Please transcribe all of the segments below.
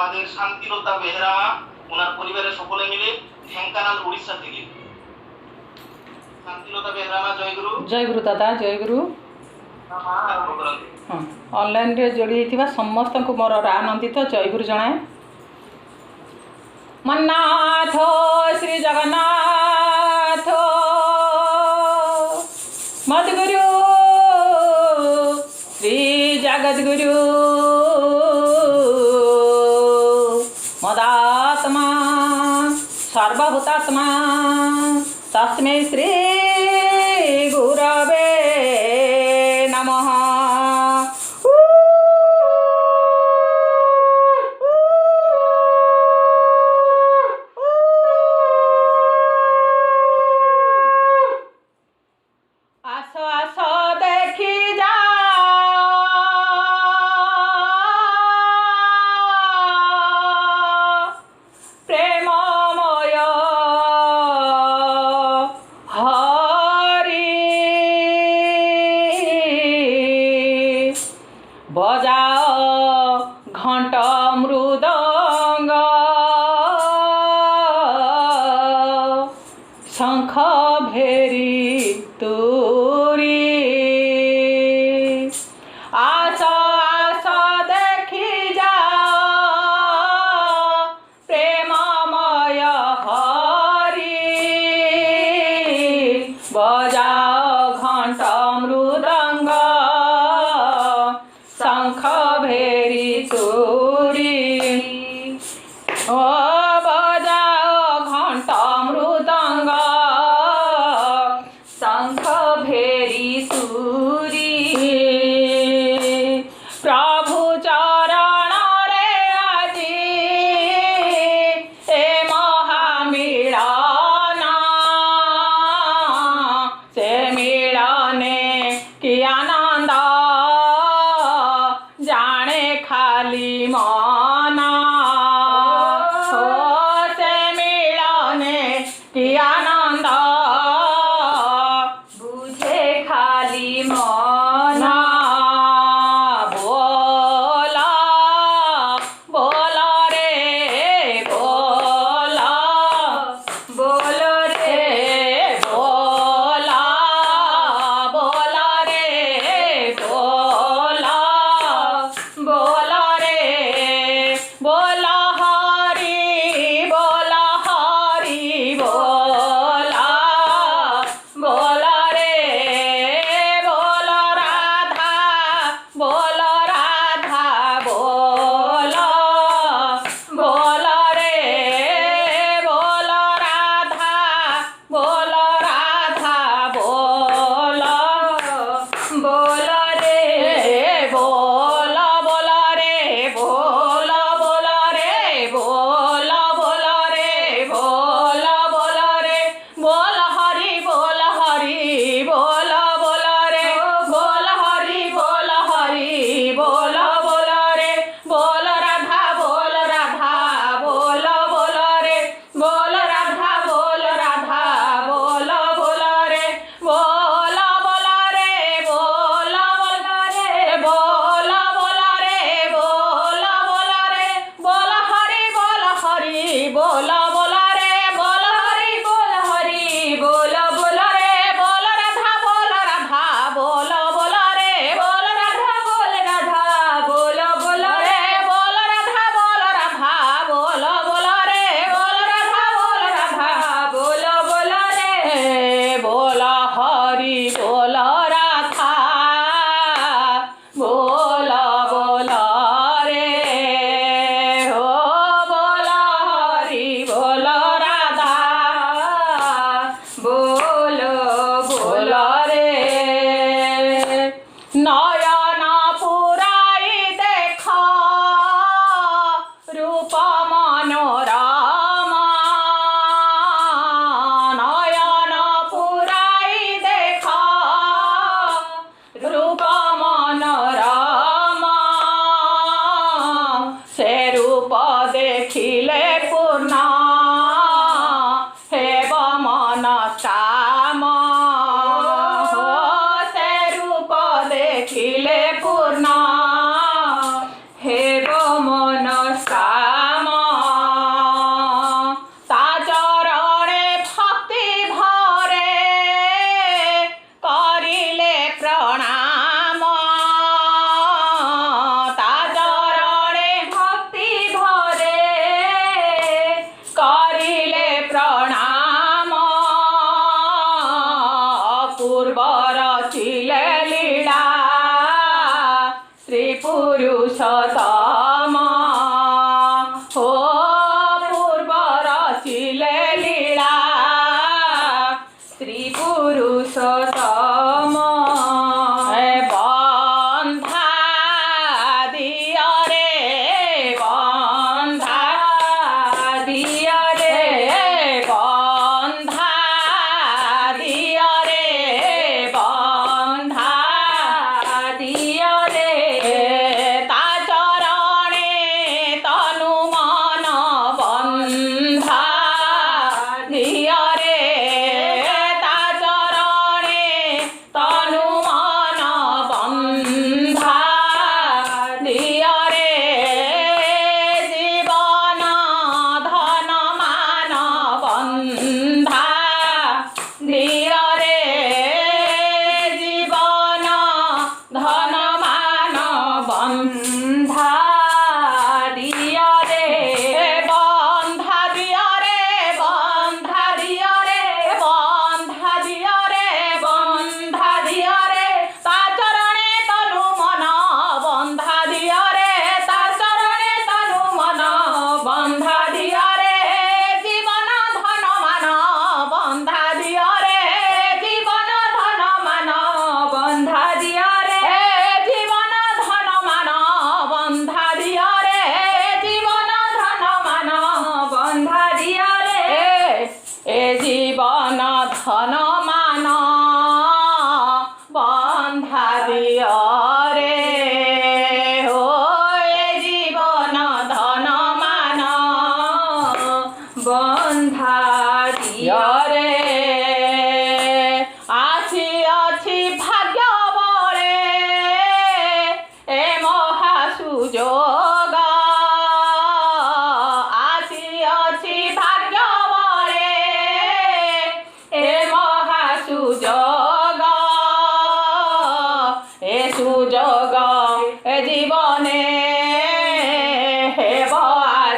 আমাদের শান্তিলতা বেহরা মা ওনার পরিবারের সকলে মিলে ঢেঙ্কানাল উড়িষ্যা থেকে। শান্তিলতা বেহরা মা জয় গুরু दादा जय गुरु। ऑनलाइन रे जोड़ी होइथिबा समस्त को मोर आनंदित जय गुरु जनाए। मन्नाथ श्री जगन्नाथ मद्गुरु श्री जगद्गुरु मदात्मा सर्वभूतात्मा तस्मै श्री गुरवे नमः। आसो आसो देखी जा प्रेममय हरि बजाओ घंट मृदंग शंख भेरी तुरी। आसो आसो देखी जा प्रेममय हरि बजाओ घंट मृदंग शंख भेरी तुरी। ओ बजाओ घंट मृदंग शंख भेरी तुरी। प्रभु चरण रे आजी ए महामिलन से मिलने की आनंद जाने खाली मन हो से मिलने की आनंद बुझे खाली मन। बोला बोला रे बोला बोलो रे बोला बोला रे बोला बोला रे बोला हरि बोला हरि बोला बोला रे बोलो राधा बोलो राधा बोलो बोलो रे बोलो राधा बोलो राधा बोलो बोलो रे बोलो बोलो रे बोलो बोलो रे बोलो बोलो रे बोलो बोलो रे बोल हरि बोल हरि बोलो बोलो रे बोल हरि बोल हरि बोलो बोलो रे बोल राधा बोल राधा बोलो बोलो रे बोल राधा बोल राधा बोलो बोलो रे बोलो बोलो रे बोलो बोलो रे बोलो बोलो रे बोलो बोलो रे बोल हरि बोल हरि बोलो बोलो रे बोल हरि बोल हरि बोलो बोलो रे बोल राधा बोल राधा बोलो बोलो रे बोल राधा बोल राधा बोलो बोलो रे बोल राधा बोल राधा बोलो बोलो रे बोल राधा बोल राधा बोलो बोलो रे बोल हरि बोल राधा बोलो बोलो रे हो बोल हरि बोल राधा बोलो बोलो रे। नयन पुराई देख रूप मनोरमा नयन पुराई देख रूप मनोरमा से रूप देखिले पूर्ण हेब मन काम हो से रूप देखिले पूर्ण हेब मन काम।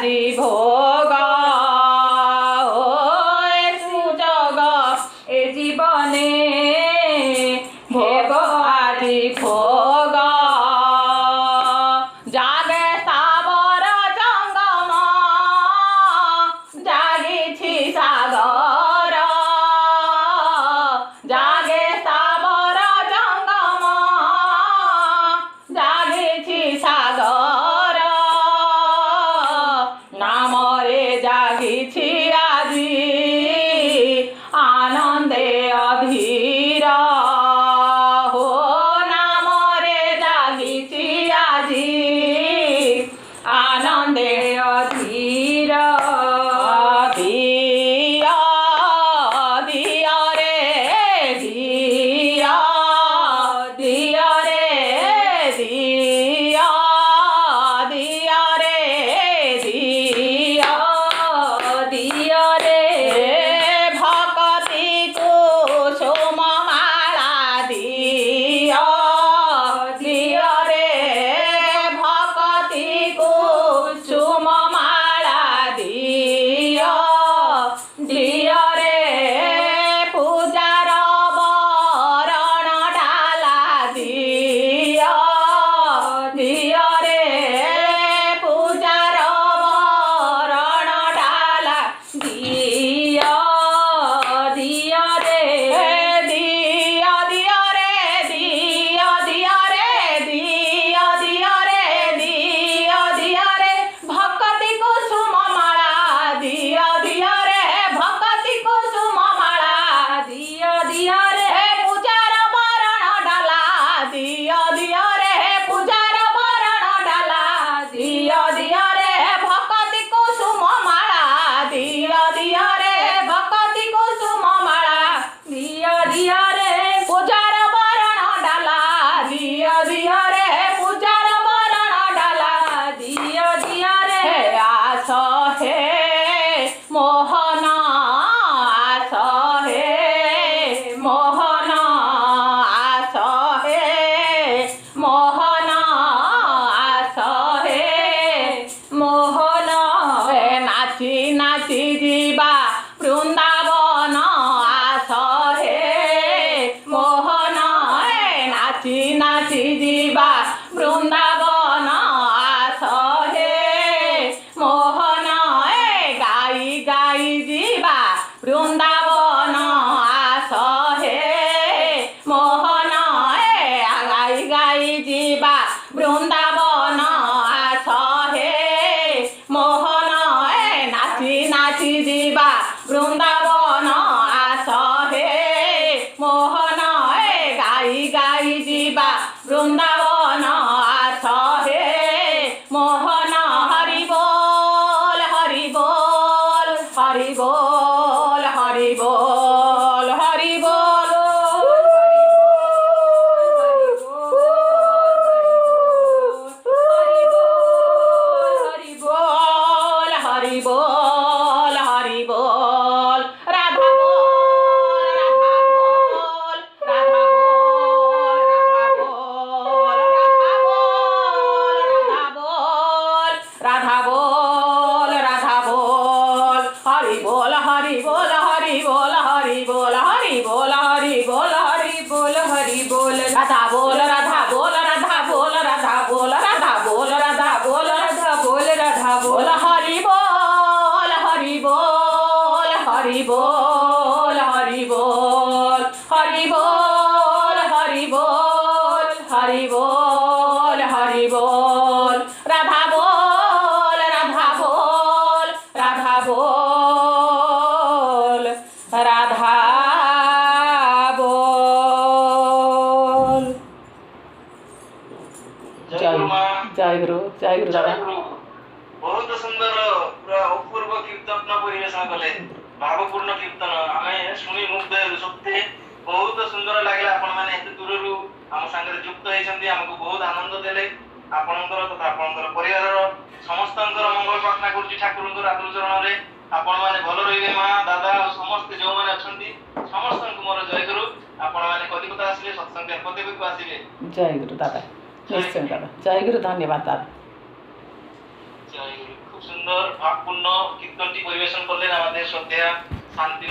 ଆଜି ଭୋଗ ଏ ସୁଯୋଗ ଏ ଜୀବନେ ଭୋଗ ଆଜି ଭୋଗ ଜାଗେ ସାବର ଜଙ୍ଗମ ଜାଗିଛି ସାଗର ଜାଗେ ସାବର ଜଙ୍ଗମ ଜାଗିଛି ସାଗର ନାମରେ ଜାଗିଛି ଆଜି ଆନନ୍ଦେ ଅଧୀର ହୋ ନାମରେ ଜାଗିଛି ଆଜି ଆନନ୍ଦେ ଅଧୀର ଦିଅ ଦିଅ ରେ ଦିଅ ଦିଅ ରେ ଦିଅ ଦିଅ ରେ ଦିଅ ଦିଅ ରେ ଭକତିକୁ ସୁମମାଳା ଦିଅ ଦିଅ ରେ ଭକତିକୁ ସୁମମାଳା ଦିଅ ଦିଅ ରେ ପୂଜାର ବରଣ ଡାଲା ଦିଅ ଦିଅ ରେ ପୂଜାର ବରଣ ଡାଲା ଦିଅ ଦିଅ ରେ ଦିଅ ଦିଅ ରେ ଦିଅ ଦିଅ ରେ ଦିଅ ଦିଅ ରେ ଦିଅ ଦିଅ ରେ ଭକତି କୁସୁମମାଳା ଦିଅ ଦିଅ ରେ ଭକତି କୁସୁମମାଳା ଦିଅ ଦିଅ ରେ ପୂଜାର ବରଣ ଡାଲା ଦିଅ ଦିଅ ରେ ପୂଜାର ବରଣ ଡାଲା ଦିଅ ଦିଅ ରେ ଭକତି କୁସୁମମାଳା ଦିଅ ଦିଅ ରେ ଭକତି କୁସୁମମାଳା ଦିଅ ଦିଅ ରେ ପୂଜାର ବରଣ ଡାଲା ଦିଅ ଦିଅ ରେ ପୂଜାର ବରଣ ଡାଲା ଦିଅ ଦିଅ ରେ ଆସ ହେ ମୋହନ ଆସ ହେ ମୋହନ ଆସ ହେ ମୋହନ ଆସ ହେ ମୋହନ ନାଚି ନାଚି ଯିବା ବୃନ୍ଦାବନ ଆସ ହେ ମୋହନ ନାଚି ନାଚି ଯିବା ବୃନ୍ଦାବନ ଆସ ହେ ମୋହନ ଗାଇ ଗାଇ ଯିବା ବୃନ୍ଦାବନ ଆସ ହେ ମୋହନ ଗାଇ ଗାଇ ଯିବା ବୃନ୍ଦାବନ ଆସ ହେ ମୋହନ ନାଚି ନାଚି ଯିବା ବୃନ୍ଦାବନ ଆସ ହେ ମୋହନ ଗାଇ ଗାଇ ଯିବା ବୃନ୍ଦାବନ ଆସ ହେ ମୋହନ ହରି ବୋଲ ହରି ବୋଲ ହରି ବୋଲ ହରି ବୋଲ ହରି ବୋଲ हरि बोल हरि बोल हरि बोल राधा बोल राधा बोल राधा बोल राधा बोल राधा बोल राधा बोल हरि बोल हरि बोल हरि बोल हरि बोल हरि बोल हरि बोल हरि बोल हरि बोल राधा बोल राधा बोल राधा बोल राधा बोल राधा बोल राधा बोल राधा बोल राधा बोल हरि बोल हरि बोल हरि बोल हरि बोल हरि बोल हरि बोल हरि बोल हरि बोल राधा बोल राधा बोल राधा बोल राधा बोल जय गुरु माँ जय गुरु दादा बहुत सुंदर पूरा अपूर्व कीर्तन परिवेशन कले भावपूर्ण कीर्तन आमे शुणी मुग्ध सत्य बहुत सुंदर लागला आपण माने एते दूररू हम संगे युक्त होइछन्ती हमको बहुत आनंद देले आपणकर तथा आपणकर परिवारर समस्तंकर मंगल प्रार्थना करूची ठाकुरंकर आत्म चरण रे आपण माने भल रहिबे मां दादा समस्त जो माने अछन्ती समस्तंक मोर जय गुरु आपण माने कलिकता आसीले सत्संग पदेवी को आसीबे जय गुरु दादा निश्चय दादा जय गुरु धन्यवाद दादा जय गुरु। সুন্দর ভাবপূর্ণ কীর্তনটি পরিবেশন করলেন আমাদের শ্রদ্ধেয়া শান্তি